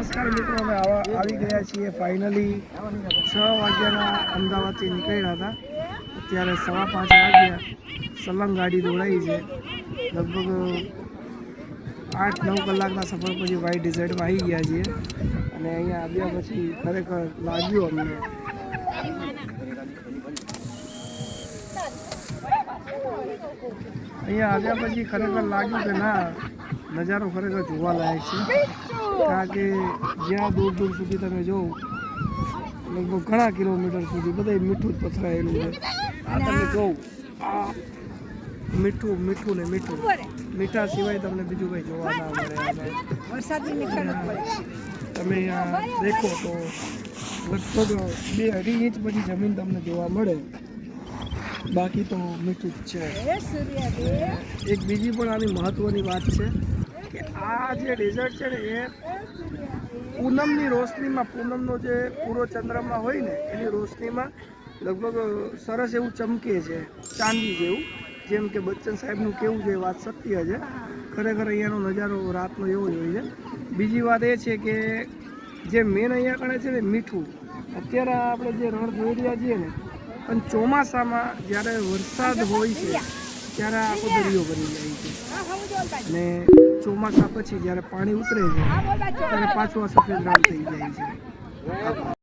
નમસ્કાર મિત્રો, અમે આવી ગયા છીએ ફાઇનલી 6 વાગ્યાના અમદાવાદથી નીકળ્યા હતા. અત્યારે 5:15 વાગ્યા. સલંગ ગાડી દોડાઈ છે. લગભગ 8-9 કલાકના સફર પછી વાઇટ ડિઝાઇનમાં આવી ગયા છીએ અને અહીંયા આવ્યા પછી ખરેખર લાગ્યું અમને. અહીંયા આવ્યા પછી ખરેખર લાગ્યું કે ના, નજારો ખરેખર જોવાલાયક છે. કારણ કે જ્યાં દૂર દૂર સુધી તમે જોવો, લગભગ ઘણા કિલોમીટર સુધી બધા મીઠું જ પથરાયેલું છે. આ તમે જોવો, આ મીઠું મીઠું ને મીઠું, મીઠા સિવાય તમને બીજું કંઈ જોવા ના મળે. તમે અહીંયા દેખો તો લગભગ 2-2.5 ઇંચ બધી જમીન તમને જોવા મળે, બાકી તો મીઠું જ છે. એક બીજી પણ આની મહત્ત્વની વાત છે કે આ જે ડેઝર્ટ છે ને એ પૂનમની રોશનીમાં, પૂનમનો જે પૂરો ચંદ્રમાં હોય ને એની રોશનીમાં લગભગ સરસ એવું ચમકે છે, ચાંદી જેવું. જેમ કે બચ્ચન સાહેબનું કેવું છે, વાત સત્ય છે. ખરેખર અહીંયાનો નજારો રાતનો એવો જ હોય છે. બીજી વાત એ છે કે જે મેન અહીંયા કણે છે ને મીઠું, અત્યારે આપણે જે રણ જોઈ રહ્યા છીએ ને, પણ ચોમાસામાં જ્યારે વરસાદ હોય છે ત્યારે આખો દરિયો ભરી જાય છે અને ચોમાસા પછી જ્યારે પાણી ઉતરે છે ત્યારે પાછું આ સફેદ રણ થઈ જાય છે.